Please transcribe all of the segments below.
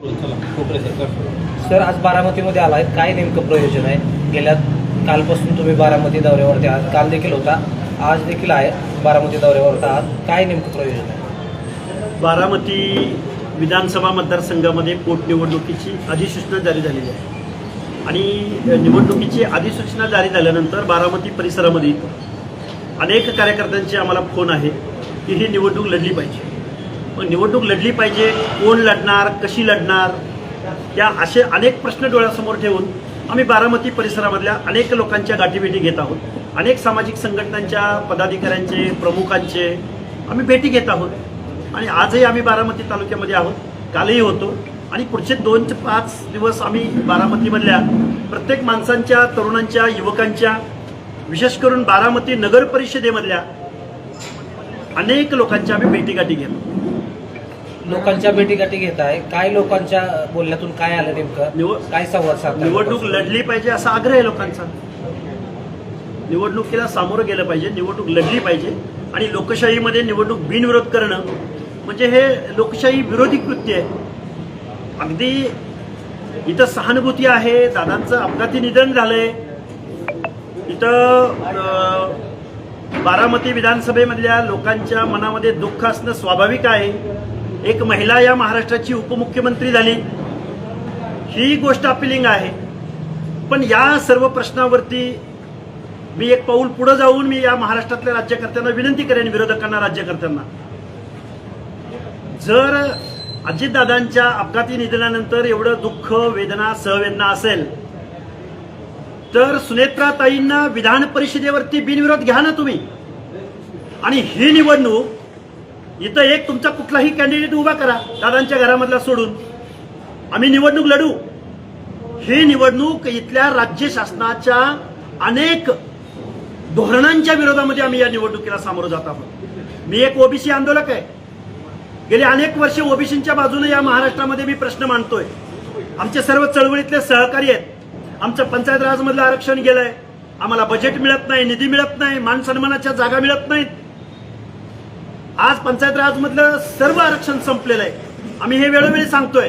Sir आज बारामतीमध्ये आलाय, काय नेमकं प्रयोजन आहे? गेल्या कालपासून तुम्ही बारामती दौऱ्यावरती आहात, काल देखील होता, आज देखील आहे बारामती दौऱ्यावर आहात, काय नेमकं प्रयोजन आहे? बारामती विधानसभा मतदारसंघामध्ये पोटनिवडणुकीची अधिसूचना जारी झालेली आहे आणि निवडणुकीची अधिसूचना जारी झाल्यानंतर बारामती परिसरामध्ये अनेक कार्यकर्त्यांचे आम्हाला फोन आहे की ही निवडणूक लढली पाहिजे. मग निवडणूक लढली पाहिजे, कोण लढणार, कशी लढणार, या असे अनेक प्रश्न डोळ्यासमोर ठेवून आम्ही बारामती परिसरामधल्या अनेक लोकांच्या गाठीभेटी घेत आहोत. अनेक सामाजिक संघटनांच्या पदाधिकाऱ्यांचे, प्रमुखांचे आम्ही भेटी घेत आहोत आणि आजही आम्ही बारामती तालुक्यामध्ये आहोत, कालही होतो आणि पुढचे 2 ते 5 दिवस आम्ही बारामतीमधल्या प्रत्येक माणसांच्या, तरुणांच्या, युवकांच्या, विशेष करून बारामती नगर परिषदेमधल्या अनेक लोकांच्या आम्ही भेटीगाठी घेतो. लोकांच्या भेटीगाठी घेत आहे, काय लोकांच्या बोलण्यातून काय आलं नेमकं, काय संवाद साधला? निवडणूक लढली पाहिजे असा आग्रह आहे लोकांचा. निवडणुकीला सामोरं गेलं पाहिजे, निवडणूक लढली पाहिजे आणि लोकशाहीमध्ये निवडणूक बिनविरोध करणं म्हणजे हे लोकशाही विरोधी कृत्य आहे. अगदी इथं सहानुभूती आहे, दादांचं अपघाती निधन झालंय, इथं बारामती विधानसभेमधल्या लोकांच्या मनामध्ये दुःख असणं स्वाभाविक आहे. एक महिला या महाराष्ट्राची उपमुख्यमंत्री झाली, ही गोष्ट अपिलिंग आहे. पण या सर्व प्रश्नावरती मी एक पाऊल पुढे जाऊन मी या महाराष्ट्रातल्या राज्यकर्त्यांना विनंती करेन, विरोधकांना, राज्यकर्त्यांना, जर अजितदादांच्या अपघाती निधनानंतर एवढं दुःख, वेदना, सहवेदना असेल तर सुनेत्राताईंना विधान परिषदेवरती बिनविरोध घ्या ना तुम्ही. आणि ही निवडणूक इथं एक तुमचा कुठलाही कॅन्डिडेट उभा करा, दादांच्या घरामधला सोडून, आम्ही निवडणूक लढू. ही निवडणूक इथल्या राज्य शासनाच्या अनेक धोरणांच्या विरोधामध्ये आम्ही या निवडणुकीला सामोरं जात आहोत. मी एक ओबीसी आंदोलक आहे, गेली अनेक वर्ष ओबीसींच्या बाजूने या महाराष्ट्रामध्ये मी प्रश्न मांडतोय. आमचे सर्व चळवळीतले सहकारी आहेत. आमचं पंचायत राजमधलं आरक्षण गेलंय, आम्हाला बजेट मिळत नाही, निधी मिळत नाही, मान सन्मानाच्या जागा मिळत नाहीत. आज पंचायत राजमधलं सर्व आरक्षण संपलेलं आहे. आम्ही हे वेळोवेळी सांगतोय,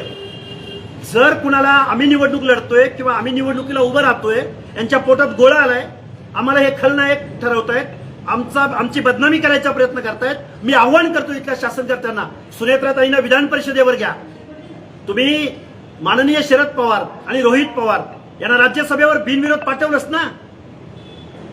जर कुणाला आम्ही निवडणूक लढतोय किंवा आम्ही निवडणुकीला उभं राहतोय, यांच्या पोटात गोळा आलाय, आम्हाला हे खलनायक ठरवतायत, आमची बदनामी करायचा प्रयत्न करतायत. मी आव्हान करतो इथल्या शासनकर्त्यांना, सुनेत्राताईंना विधान परिषदेवर घ्या. तुम्ही माननीय शरद पवार आणि रोहित पवार यांना राज्यसभेवर बिनविरोध पाठवलंच ना,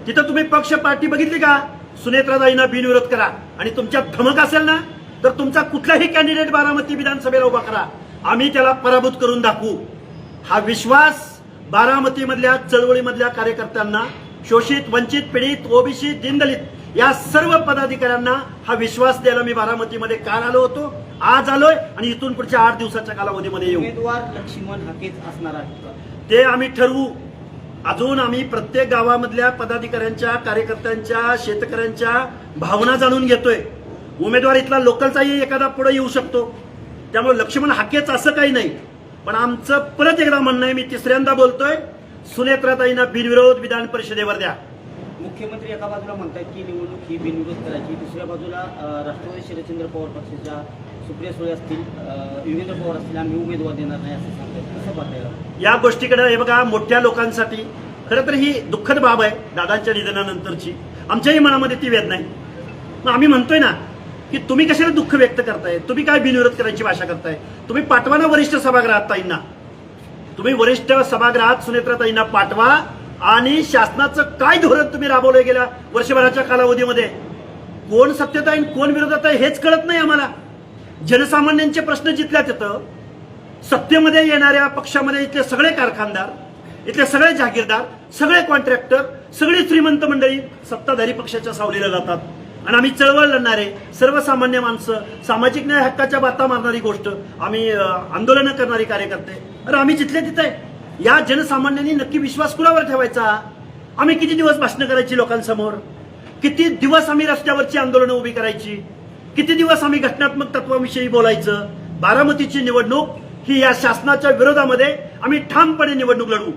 तिथं तुम्ही पक्ष पार्टी बघितली का? सुनेत्राताईंना बिनविरोध करा आणि तुमच्यात धमक असेल ना तर तुमचा कुठलाही कॅन्डिडेट बारामती विधानसभेला उभा करा, आम्ही त्याला पराभूत करून दाखवू. हा विश्वास बारामतीमधल्या चळवळीमधल्या कार्यकर्त्यांना, शोषित, वंचित, पीडित, ओबीसी, दीनदलित या सर्व पदाधिकाऱ्यांना हा विश्वास द्यायला मी बारामतीमध्ये काल आलो होतो, आज आलोय आणि इथून पुढच्या 8 दिवसाच्या कालावधीमध्ये येऊ. उमेदवार लक्ष्मण हाकेच असणार आहे ते आम्ही ठरवू. अजून आम्ही प्रत्येक गावामधल्या पदाधिकाऱ्यांच्या, कार्यकर्त्यांच्या, शेतकऱ्यांच्या भावना जाणून घेतोय. उमेदवार इथला लोकलचाही एखादा पुढे येऊ शकतो, त्यामुळे लक्ष्मण हाकेच असं काही नाही. पण आमचं परत एकदा म्हणणं आहे, मी तिसऱ्यांदा बोलतोय, सुनेत्राताईंना बिनविरोध विधान परिषदेवर द्या. मुख्यमंत्री एका बाजूला म्हणतात की निवडणूक ही बिनविरोध करायची, दुसऱ्या बाजूला राष्ट्रवादी शरदचंद्र पवार पक्षाच्या सुप्रिया सुळे असतील, युगेंद्र पवार असतील, आम्ही उमेदवार देणार नाही असं सांगतात. कसं पाहताय या गोष्टीकडे? हे बघा, मोठ्या लोकांसाठी खरं तर ही दुःखद बाब आहे, दादांच्या निधनानंतरची. आमच्याही मनामध्ये ती वेदना आहे. मग आम्ही म्हणतोय ना की तुम्ही कशाला दुःख व्यक्त करताय, तुम्ही काय बिनविरोध करायची भाषा करताय? तुम्ही पाठवा ना वरिष्ठ सभागृहात ताईंना, तुम्ही वरिष्ठ सभागृहात सुनेत्राताईंना पाठवा आणि शासनाचं काय धोरण तुम्ही राबवलं गेल्या वर्षभराच्या कालावधीमध्ये, कोण सत्तेत आहे कोण विरोधात आहे हेच कळत नाही आम्हाला. जनसामान्यांचे प्रश्न जिथल्या तिथं सत्तेमध्ये येणाऱ्या पक्षामध्ये इथले सगळे कारखानदार, इथले सगळे जागीरदार, सगळे कॉन्ट्रॅक्टर, सगळी श्रीमंत मंडळी सत्ताधारी पक्षाच्या सावलीला जातात आणि आम्ही चळवळ लढणारे सर्वसामान्य माणसं, सामाजिक न्याय हक्काच्या बाता मारणारी गोष्ट, आम्ही आंदोलनं करणारी कार्यकर्ते, अरे आम्ही जिथले तिथे. या जनसामान्यांनी नक्की विश्वास कुणावर ठेवायचा? आम्ही किती दिवस भाषणं करायची लोकांसमोर, किती दिवस आम्ही रस्त्यावरची आंदोलनं उभी करायची, किती दिवस आम्ही घटनात्मक तत्वाविषयी बोलायचं? बारामतीची निवडणूक ही या शासनाच्या विरोधामध्ये आम्ही ठामपणे निवडणूक लढवू.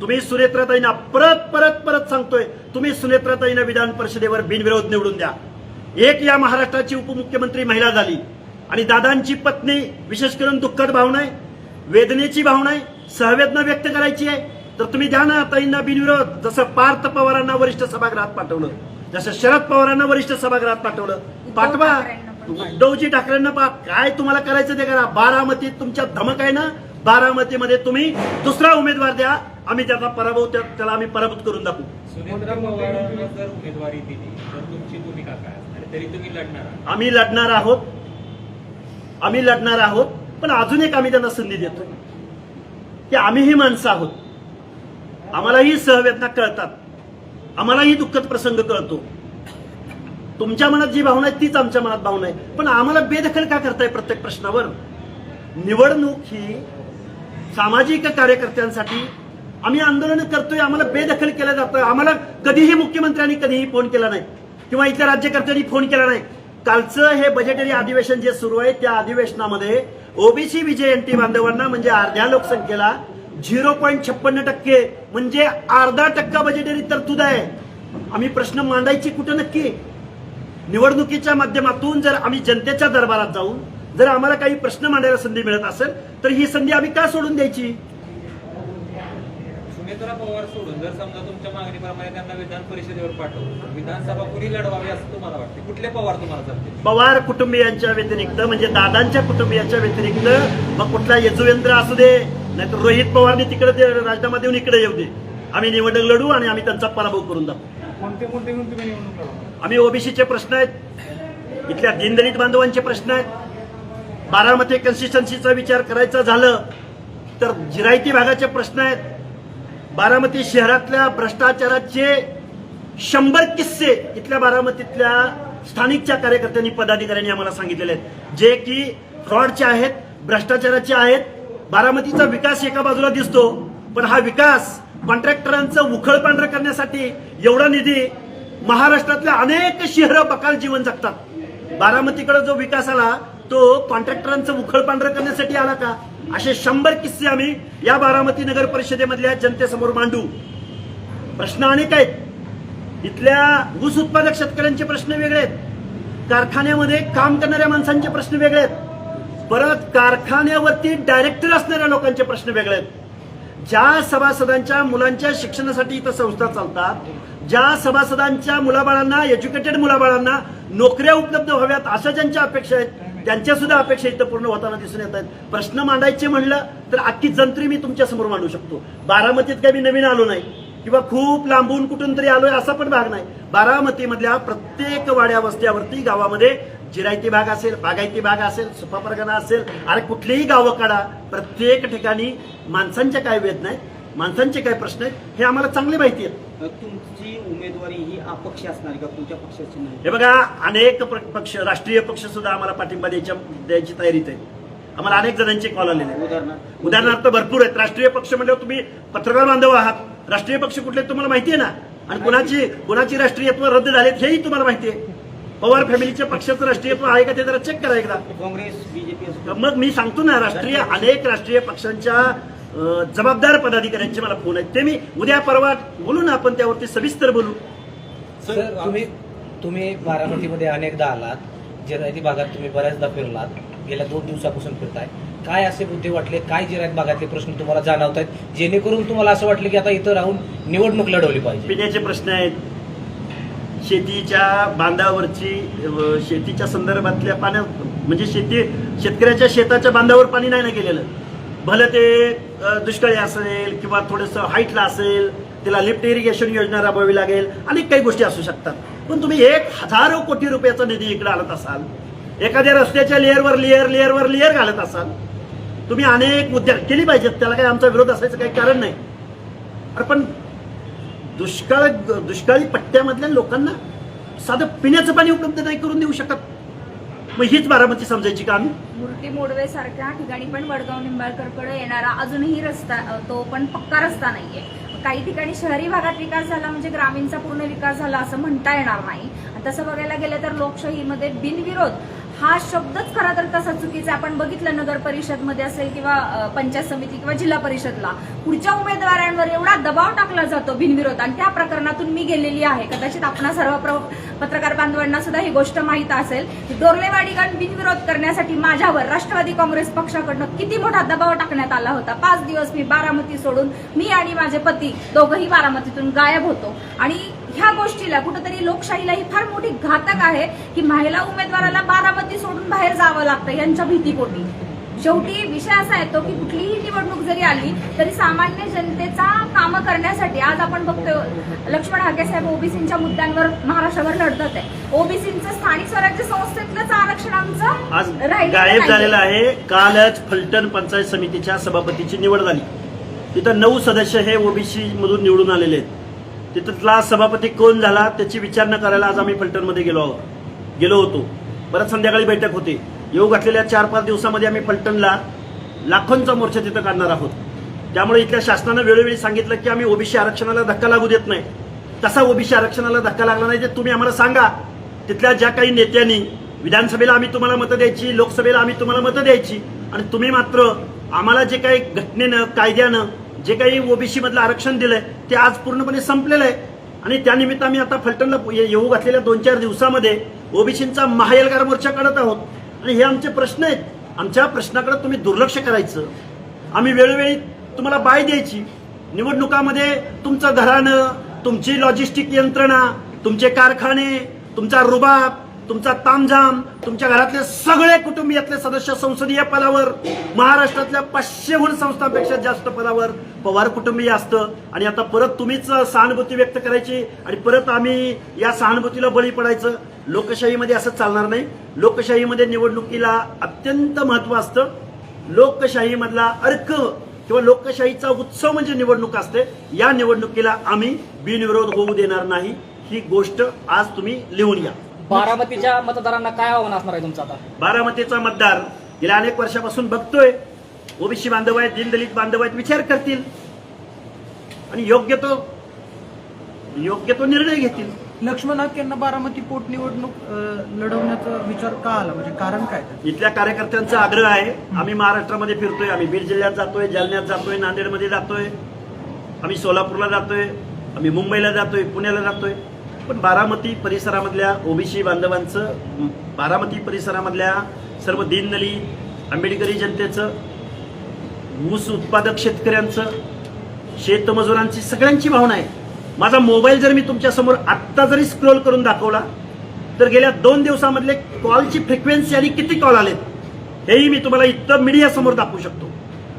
तुम्ही सुनेत्राताईंना परत परत परत सांगतोय, तुम्ही सुनेत्राताईंना विधान परिषदेवर बिनविरोध निवडून द्या. एक या महाराष्ट्राची उपमुख्यमंत्री महिला झाली आणि दादांची पत्नी, विशेष करून दुःखद भावना आहे, वेदनेची भावना आहे, सहवेदना व्यक्त करायची आहे, तर तुम्ही द्या ना ताईंना बिनविरोध. जसं पार्थ पवारांना वरिष्ठ सभागृहात पाठवलं, जसं शरद पवारांना वरिष्ठ सभागृहात पाठवलं, पाठवा. उद्धवजी ठाकरेंना काय तुम्हाला करायचं ते करा. बारामतीत तुमच्या धमक आहे ना, बारामतीमध्ये तुम्ही दुसरा उमेदवार द्या, आम्ही त्याचा पराभव त्याला आम्ही पराभूत करून दाखवू. सुनेत्रा पवारांना जर उमेदवारी दिली तर तुमची भूमिका काय असणार? तरी तुम्ही लढणार आहात? आम्ही लढणार आहोत, पण अजून एक आम्ही त्यांना संधी देतो की आम्हीही माणसं आहोत, आम्हालाही सहवेदना कळतात, आम्हालाही दुःखद प्रसंग कळतो. तुमच्या मनात जी भावना आहे तीच आमच्या मनात भावना आहे, पण आम्हाला बेदखल का करताय प्रत्येक प्रश्नावर? निवडणूक ही सामाजिक कार्यकर्त्यांसाठी आम्ही आंदोलन करतोय, आम्हाला बेदखल केलं जातं. आम्हाला कधीही मुख्यमंत्र्यांनी कधीही फोन केला नाही किंवा इथल्या राज्यकर्त्यांनी फोन केला नाही. कालचं हे बजेटरी अधिवेशन जे सुरू आहे त्या अधिवेशनामध्ये ओबीसी विजयंती बांधवांना म्हणजे अर्ध्या लोकसंख्येला 0.56% म्हणजे अर्धा टक्का बजेटरी तरतूद आहे. आम्ही प्रश्न मांडायची कुठं नक्की? निवडणुकीच्या माध्यमातून जर आम्ही जनतेच्या दरबारात जाऊन जर आम्हाला काही प्रश्न मांडायला संधी मिळत असेल तर ही संधी आम्ही का सोडून द्यायची? सुनेत्रा पवार सोडून जर समजा तुमच्या मागणीप्रमाणे त्यांना विधान परिषदेवर पाठवलं, विधानसभा कुणी लढवावी असं तुम्हाला वाटते? कुठले पवार तुम्हाला चालते? पवार कुटुंबियांच्या व्यतिरिक्त म्हणजे दादांच्या कुटुंबियांच्या व्यतिरिक्त मग कुठला यजुवेंद्र असू दे, नाहीतर रोहित पवारनी तिकडे राजीनामा देऊन इकडे येऊ दे, आम्ही निवडणूक लढू आणि आम्ही त्यांचा पराभव करून दाखवू. कोणते कोणते घेऊन तुम्ही निवडणूक लढवा? आम्ही ओबीसीचे प्रश्न आहेत, इथल्या दीनदलित बांधवांचे प्रश्न आहेत. बारामती कन्सिस्टन्सीचा विचार करायचा झालं तर जिरायती भागाचे प्रश्न आहेत. बारामती शहरातल्या भ्रष्टाचाराचे 100 किस्से इथल्या बारामतीतल्या स्थानिकच्या कार्यकर्त्यांनी पदाधिकाऱ्यांनी आम्हाला सांगितलेले आहेत, जे की फ्रॉडचे आहेत, भ्रष्टाचाराचे आहेत. बारामतीचा विकास एका बाजूला दिसतो, पण हा विकास कॉन्ट्रॅक्टरांचं उखळ पांढरं करण्यासाठी एवढा निधी महाराष्ट्रातल्या अनेक शहरं बकाल जीवन जगतात. बारामतीकडे जो विकास आला तो कॉन्ट्रॅक्टरांचं उखळ पांढरं करण्यासाठी आला का? असे 100 किस्से आम्ही या बारामती नगर परिषदेमधल्या जनतेसमोर मांडू. प्रश्न अनेक आहेत. इथल्या ऊस उत्पादक शेतकऱ्यांचे प्रश्न वेगळे आहेत, कारखान्यामध्ये काम करणाऱ्या माणसांचे प्रश्न वेगळे आहेत, परत कारखान्यावरती डायरेक्टर असणाऱ्या लोकांचे प्रश्न वेगळे आहेत. ज्या सभासदांच्या मुलांच्या शिक्षणासाठी इथं संस्था चालतात, ज्या सभासदांच्या मुलाबाळांना, एज्युकेटेड मुलाबाळांना नोकऱ्या उपलब्ध व्हाव्यात अशा ज्यांच्या अपेक्षा आहेत, त्यांच्या सुद्धा अपेक्षा इथं पूर्ण होताना दिसून येत आहेत. प्रश्न मांडायचे म्हणलं तर अख्खी जंत्री मी तुमच्या समोर मांडू शकतो. बारामतीत काही मी नवीन आलो नाही किंवा खूप लांबून कुठून तरी आलोय असा पण भाग नाही. बारामतीमधल्या प्रत्येक वाड्या वस्त्यावरती गावामध्ये जिरायती भाग असेल, बागायती भाग असेल, सुपा परगणा असेल, अरे कुठलीही गावं काढा, प्रत्येक ठिकाणी माणसांच्या काय वेदना आहेत, माणसांचे काय प्रश्न आहेत हे आम्हाला चांगली माहिती आहे. तुमची उमेदवारी ही अपक्ष असणार का, तुमच्या पक्षाची नाही? हे बघा, अनेक पक्ष, राष्ट्रीय पक्ष सुद्धा आम्हाला पाठिंबा द्यायची तयारीत आहे. आम्हाला अनेक जणांचे कॉल आलेले आहेत. उदाहरणार्थ भरपूर आहेत. राष्ट्रीय पक्ष म्हणजे तुम्ही पत्रकार बांधव आहात, राष्ट्रीय पक्ष कुठले तुम्हाला माहिती आहे ना, आणि कुणाची राष्ट्रीयत्व रद्द झालेत हेही तुम्हाला माहिती आहे. पवार फॅमिलीच्या पक्षाचं राष्ट्रीयत्व आहे का ते जरा चेक करा एकदा. काँग्रेस, बीजेपी, मग मी सांगतो ना, अनेक राष्ट्रीय पक्षांच्या जबाबदार पदाधिकाऱ्यांचे मला फोन आहेत. ते मी उद्या परवा बोलू ना, आपण त्यावरती सविस्तर बोलू. सर, तुम्ही बारामतीमध्ये अनेकदा आलात, जिरायती भागात तुम्ही बऱ्याचदा फिरलात, गेल्या 2 दिवसापासून फिरताय. काय असे मुद्दे वाटले, काय जिरायत भागातले प्रश्न तुम्हाला जाणवत आहेत जेणेकरून तुम्हाला असं वाटलं की आता इथं राहून निवडणूक लढवली पाहिजे? पिण्याचे प्रश्न आहेत, शेतीच्या बांधावरची, शेतीच्या संदर्भातल्या पाण्या म्हणजे शेतकऱ्याच्या शेताच्या बांधावर पाणी नाही ना गेलेलं. भलं ते दुष्काळी असेल किंवा थोडंसं हाईटला असेल, त्याला लिफ्ट इरिगेशन योजना राबवावी लागेल, अनेक काही गोष्टी असू शकतात. पण तुम्ही 1000 कोटी रुपयाचा निधी इकडे आणत असाल, एखाद्या रस्त्याच्या लेअरवर घालत असाल, तुम्ही अनेक मुद्दे केली पाहिजेत, त्याला काही आमचा विरोध असायचं काही कारण नाही. अरे पण दुष्काळी पट्ट्यामधल्या लोकांना साधं पिण्याचं पाणी उपलब्ध नाही करून देऊ शकत, मग हीच बारामती समजायची का आम्ही? मूर्ती मोडवे सारख्या ठिकाणी पण वडगाव निंबाळकरकडे येणारा अजूनही रस्ता, तो पण पक्का रस्ता नाहीये. काही ठिकाणी शहरी भागात विकास झाला म्हणजे ग्रामीणचा पूर्ण विकास झाला असं म्हणता येणार नाही. तसं बघायला गेलं तर लोकशाहीमध्ये बिनविरोध हा शब्दच खरा तर तसा चुकीचा. आपण बघितलं नगर परिषदमध्ये असेल किंवा पंचायत समिती किंवा जिल्हा परिषदला पुढच्या उमेदवारांवर एवढा दबाव टाकला जातो बिनविरोध, आणि त्या प्रकरणातून मी गेलेली आहे. कदाचित आपणा सर्व पत्रकार बांधवांना सुद्धा ही गोष्ट माहीत असेल की डोर्लेवाडी गण बिनविरोध करण्यासाठी माझ्यावर राष्ट्रवादी काँग्रेस पक्षाकडनं किती मोठा दबाव टाकण्यात आला होता. 5 दिवस मी बारामती सोडून, मी आणि माझे पती दोघंही बारामतीतून गायब होतो. आणि ह्या गोष्टीला कुठेतरी लोकशाहीला ही फार मोठी घातक आहे की महिला उमेदवाराला बारामती सोडून बाहेर जावं लागतं यांच्या भीतीपोटी. शेवटी विषय असा येतो की कुठलीही निवडणूक जरी आली तरी सामान्य जनतेचा कामं करण्यासाठी आज आपण बघतोय लक्ष्मण हाके साहेब ओबीसींच्या मुद्द्यांवर महाराष्ट्रावर लढतात आहे. ओबीसींचं स्थानिक स्वराज्य संस्थेतलंच आरक्षण आमचं आज राहिलेलं गायब नाहीये. झालेला आहे. कालच फलटण पंचायत समितीच्या सभापतीची निवड झाली. तिथं 9 सदस्य हे ओबीसी मधून निवडून आलेले आहेत. तिथला सभापती कोण झाला त्याची विचारणा करायला आज आम्ही फलटणमध्ये गेलो होतो. परत संध्याकाळी बैठक होती. येऊ घातलेल्या 4-5 दिवसामध्ये आम्ही फलटणला लाखोंचा मोर्चा तिथं काढणार आहोत. त्यामुळे इथल्या शासनानं वेळोवेळी सांगितलं की आम्ही ओबीसी आरक्षणाला धक्का लागू देत नाही. तसा ओबीसी आरक्षणाला धक्का लागला नाही ते तुम्ही आम्हाला सांगा. तिथल्या ज्या काही नेत्यांनी विधानसभेला आम्ही तुम्हाला मतं द्यायची, लोकसभेला आम्ही तुम्हाला मतं द्यायची, आणि तुम्ही मात्र आम्हाला जे काही घटनेनं कायद्यानं जे काही ओबीसी मधलं आरक्षण दिलंय ते आज पूर्णपणे संपलेलं आहे. आणि त्यानिमित्त आम्ही आता फलटणला येऊ घातलेल्या 2-4 दिवसामध्ये ओबीसींचा महाएल्गार मोर्चा काढत आहोत. आणि हे आमचे प्रश्न आहेत. आमच्या प्रश्नाकडे तुम्ही दुर्लक्ष करायचं. आम्ही वेळोवेळी तुम्हाला बाय द्यायची. निवडणुकामध्ये तुमचं घराणं, तुमची लॉजिस्टिक यंत्रणा, तुमचे कारखाने, तुमचा रुबाब, तुमचा तामझाम, तुमच्या घरातले सगळे कुटुंबियातले सदस्य संसदीय पदावर, महाराष्ट्रातल्या 500हून संस्थांपेक्षा जास्त पदावर पवार कुटुंबीय असतं. आणि आता परत तुम्हीच सहानुभूती व्यक्त करायची आणि परत आम्ही या सहानुभूतीला बळी पडायचं. लोकशाहीमध्ये असं चालणार नाही. लोकशाहीमध्ये निवडणुकीला अत्यंत महत्व असतं. लोकशाहीमधला अर्क किंवा लोकशाहीचा उत्सव म्हणजे निवडणूक असते. या निवडणुकीला आम्ही बिनविरोध होऊ देणार नाही. ही गोष्ट आज तुम्ही लिहून या. बारामतीच्या मतदारांना काय आव्हान असणार आहे तुमचं आता? बारामतीचा मतदार गेल्या अनेक वर्षापासून बघतोय. ओबीसी बांधव आहेत, दीनदलित बांधव आहेत, विचार करतील आणि योग्य तो निर्णय घेतील. लक्ष्मण हाके यांना बारामती पोटनिवडणूक लढवण्याचा विचार का आला, म्हणजे कारण काय? इथल्या कार्यकर्त्यांचा आग्रह आहे. आम्ही महाराष्ट्रामध्ये फिरतोय. आम्ही बीड जिल्ह्यात जातोय, जालन्यात जातोय, नांदेडमध्ये जातोय, आम्ही सोलापूरला जातोय, आम्ही मुंबईला जातोय, पुण्याला जातोय. पण बारामती परिसरामधल्या ओबीसी बांधवांचं, बारामती परिसरामधल्या सर्व दीनदलित आंबेडकरी जनतेचं, ऊस उत्पादक शेतकऱ्यांचं, शेतमजुरांची सगळ्यांची भावना आहे. माझा मोबाईल जर मी तुमच्या समोर आत्ता जरी स्क्रोल करून दाखवला तर गेल्या 2 दिवसामधले कॉलची फ्रिक्वेन्सी आणि किती कॉल आलेत हेही मी तुम्हाला इतकं मीडिया समोर दाखवू शकतो.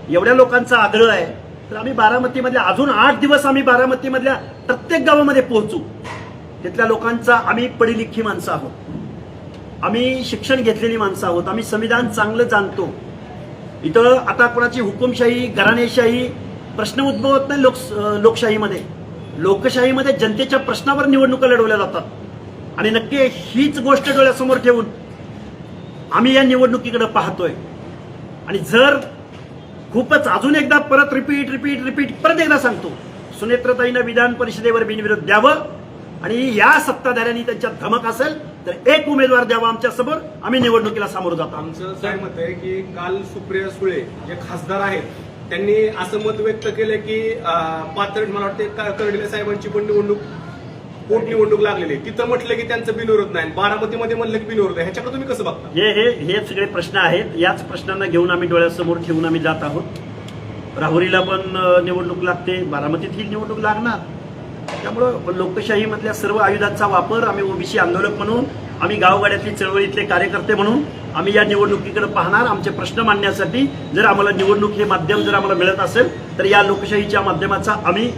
एवढ्या लोकांचा आग्रह आहे. तर आम्ही बारामतीमधल्या अजून 8 दिवस आम्ही बारामतीमधल्या प्रत्येक गावामध्ये पोहोचू. तिथल्या लोकांचा आम्ही पढीलिखी माणसं आहोत. आम्ही शिक्षण घेतलेली माणसं आहोत. आम्ही संविधान चांगलं जाणतो. इथं आता कोणाची हुकुमशाही, घराणेशाही प्रश्न उद्भवत नाही. लोकशाहीमध्ये, लोकशाहीमध्ये जनतेच्या प्रश्नावर निवडणुका लढवल्या जातात. आणि नक्की हीच गोष्ट डोळ्यासमोर ठेवून आम्ही या निवडणुकीकडे पाहतोय. आणि जर खूपच अजून एकदा परत रिपीट परत एकदा सांगतो, सुनेत्रताईंना विधान परिषदेवर बिनविरोध द्यावं आणि या सत्ताधाऱ्यांनी त्यांच्यात धमक असेल तर एक उमेदवार द्यावा आमच्या समोर. आम्ही निवडणुकीला सामोरं जातो. आमचं काय मत आहे की काल सुप्रिया सुळे जे खासदार आहेत त्यांनी असं मत व्यक्त केलं की पाथर्डी, मला वाटते कर्डिले साहेबांची पण पोटनिवडणूक लागलेली आहे. तिथं म्हटलं की त्यांचं बिनविरोध नाही. बारामतीमध्ये म्हणलं की बिनविरोध आहे. ह्याच्याकडे तुम्ही कसं बघता? हे सगळे प्रश्न आहेत. याच प्रश्नांना घेऊन आम्ही डोळ्यासमोर ठेवून आम्ही जात आहोत. राहुरीला पण निवडणूक लागते, बारामतीत ही निवडणूक लागणार. त्यामुळं लोकशाहीमधल्या सर्व आयुधांचा वापर आम्ही ओबीसी आंदोलक म्हणून, आम्ही गावगाड्यातली चळवळीतले कार्यकर्ते म्हणून आम्ही या निवडणुकीकडे पाहणार. आमचे प्रश्न मांडण्यासाठी जर आम्हाला निवडणूक हे माध्यम जर आम्हाला मिळत असेल तर या लोकशाहीच्या माध्यमाचा आम्ही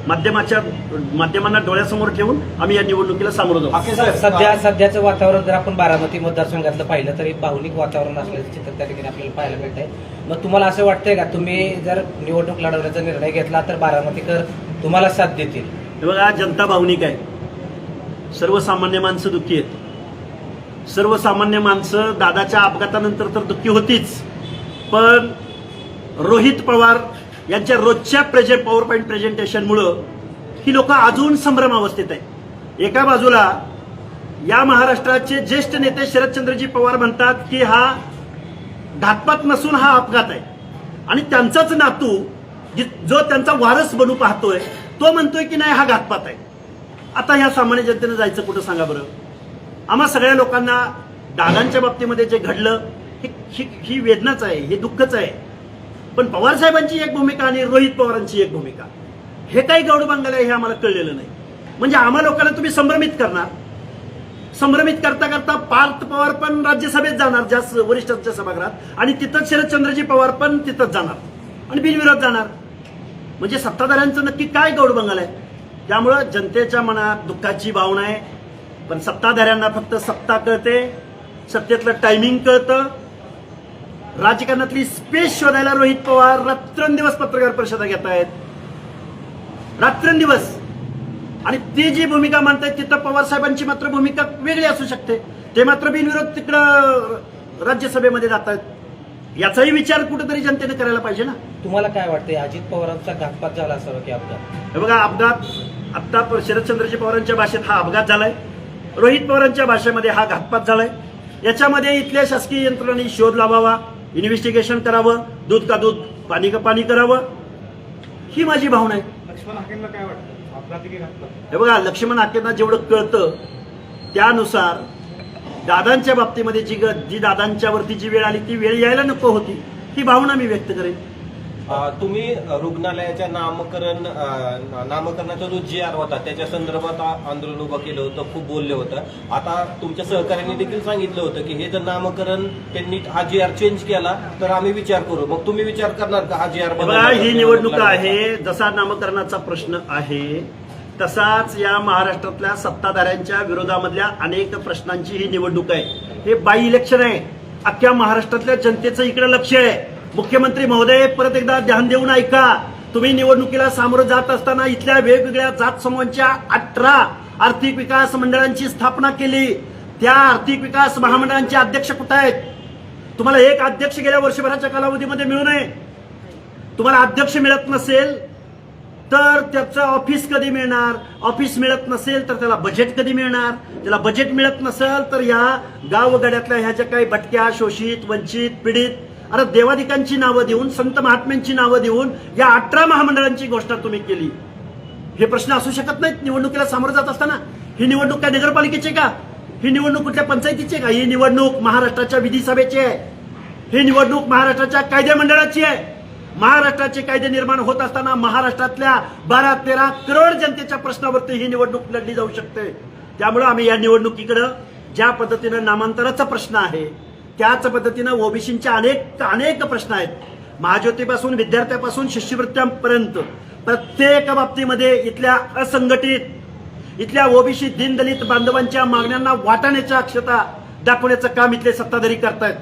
माध्यमांना डोळ्यासमोर ठेवून आम्ही या निवडणुकीला सामोरं जाऊ. सध्याचं वातावरण जर आपण बारामती मतदारसंघातलं पाहिलं तरी भावनिक वातावरण असल्याचं चित्र त्या ठिकाणी आपल्याला पाहायला मिळत आहे. मग तुम्हाला असं वाटतंय का तुम्ही जर निवडणूक लढवण्याचा निर्णय घेतला तर बारामतीकर तुम्हाला साथ देतील? हे बघा, जनता भावनिक आहे. सर्वसामान्य माणसं दुःखी आहेत. सर्वसामान्य माणसं दादाच्या अपघातानंतर तर दुःखी होतीच, पण रोहित पवार यांच्या रोजच्या पॉवर पॉईंट प्रेझेंटेशनमुळं ही लोक अजून संभ्रमावस्थेत आहे. एका बाजूला या महाराष्ट्राचे ज्येष्ठ नेते शरदचंद्रजी पवार म्हणतात की हा घातपात नसून हा अपघात आहे, आणि त्यांचाच नातू जो त्यांचा वारस बनू पाहतोय तो म्हणतोय की नाही हा घातपात आहे. आता ह्या सामान्य जनतेनं जायचं कुठं सांगा बरं. आम्हा सगळ्या लोकांना दादांच्या बाबतीमध्ये जे घडलं ही वेदनाच आहे, हे दुःखच आहे. पण पवार साहेबांची एक भूमिका आणि रोहित पवारांची एक भूमिका, हे काही गौडबांगल आहे हे आम्हाला कळलेलं नाही. म्हणजे आम्हा लोकांना तुम्ही संभ्रमित करणार, संभ्रमित करता करता पार्थ पवार पण राज्यसभेत जाणार ज्या वरिष्ठांच्या सभागृहात, आणि तिथंच शरदचंद्रजी पवार पण तिथंच जाणार आणि बिनविरोध जाणार. म्हणजे सत्ताधाऱ्यांचं नक्की काय गौडबंगाल आहे. त्यामुळं जनतेच्या मनात दुःखाची भावना आहे, पण सत्ताधाऱ्यांना फक्त सत्ता कळते, सत्तेतलं टायमिंग कळतं. राजकारणातली स्पेस शोधायला रोहित पवार रात्रंदिवस पत्रकार परिषदा घेत आहेत, रात्रंदिवस. आणि ती जी भूमिका मांडतायत तिथं पवार साहेबांची मात्र भूमिका वेगळी असू शकते. ते मात्र बिनविरोध तिकडं राज्यसभेमध्ये जात आहेत. याचाही विचार कुठेतरी जनतेने करायला पाहिजे ना. तुम्हाला काय वाटतंय, अजित पवारांचा घातपात झाला असावा की अपघात? हे बघा, अपघात आत्ता शरदचंद्रजी पवारांच्या भाषेत हा अपघात झालाय, रोहित पवारांच्या भाषेमध्ये हा घातपात झालाय. याच्यामध्ये इथल्या शासकीय यंत्रणांनी शोध लावावा, इन्व्हेस्टिगेशन करावं, दूध का दूध पाणी का पाणी करावं, ही माझी भावना आहे. लक्ष्मण हाकेंना काय वाटतं, अपघाती की घातपात? हे बघा, लक्ष्मण हाकेंना जेवढं कळतं त्यानुसार दादांच्या बाबतीमध्ये जी दादांच्यावरती जी वेळ आली ती वेळ यायला नको होती, ही भावना मी व्यक्त करेन. तुम्ही रुग्णालयाच्या नामकरणाचा जो GR होता त्याच्या संदर्भात आंदोलन उभं केलं होतं, खूप बोलले होतं. आता तुमच्या सहकार्यांनी देखील सांगितलं होतं की हे जर नामकरण त्यांनी हा GR चेंज केला तर आम्ही विचार करू. मग तुम्ही विचार करणार का हा GR बघा, ही निवडणूक आहे, जसा नामकरणाचा प्रश्न आहे तसाच या महाराष्ट्रातल्या सत्ताधाऱ्यांच्या विरोधामधल्या अनेक प्रश्नांची ही निवडणूक आहे. हे बाय इलेक्शन आहे. अख्ख्या महाराष्ट्रातल्या जनतेचं इकडे लक्ष आहे. मुख्यमंत्री महोदय, परत एकदा ध्यान देऊन ऐका. तुम्ही निवडणुकीला सामोरं जात असताना इथल्या वेगवेगळ्या जात समूहांच्या 18 आर्थिक विकास मंडळांची स्थापना केली. त्या आर्थिक विकास महामंडळांचे अध्यक्ष कुठे आहेत? तुम्हाला एक अध्यक्ष गेल्या वर्षभराच्या कालावधीमध्ये मिळू नये. तुम्हाला अध्यक्ष मिळत नसेल तर त्याचं ऑफिस कधी मिळणार? ऑफिस मिळत नसेल तर त्याला बजेट कधी मिळणार? त्याला बजेट मिळत नसेल तर या गावगाड्यातल्या ह्या ज्या काही भटक्या, शोषित, वंचित, पीडित, अरे देवादिकांची नावं देऊन, संत महात्म्यांची नावं देऊन या 18 महामंडळांची घोषणा तुम्ही केली. हे प्रश्न असू शकत नाहीत निवडणुकीला सामोरं जात असताना. ही निवडणूक काय नगरपालिकेची का? ही निवडणूक कुठल्या पंचायतीची का? ही निवडणूक महाराष्ट्राच्या विधिसभेची आहे. ही निवडणूक महाराष्ट्राच्या कायदे मंडळाची आहे. महाराष्ट्राचे कायदे निर्माण होत असताना महाराष्ट्रातल्या 12-13 करोड जनतेच्या प्रश्नावरती ही निवडणूक लढली जाऊ शकते. त्यामुळे आम्ही या निवडणुकीकडं ज्या पद्धतीनं नामांतराचा प्रश्न आहे त्याच पद्धतीनं ओबीसींच्या अनेक प्रश्न आहेत. महाज्योतीपासून, विद्यार्थ्यापासून, शिष्यवृत्त्यांपर्यंत प्रत्येक बाबतीमध्ये इथल्या असंघटित, इथल्या ओबीसी दीनदलित बांधवांच्या मागण्यांना वाटाण्याच्या अक्षता दाखवण्याचं काम इथले सत्ताधारी करतायत.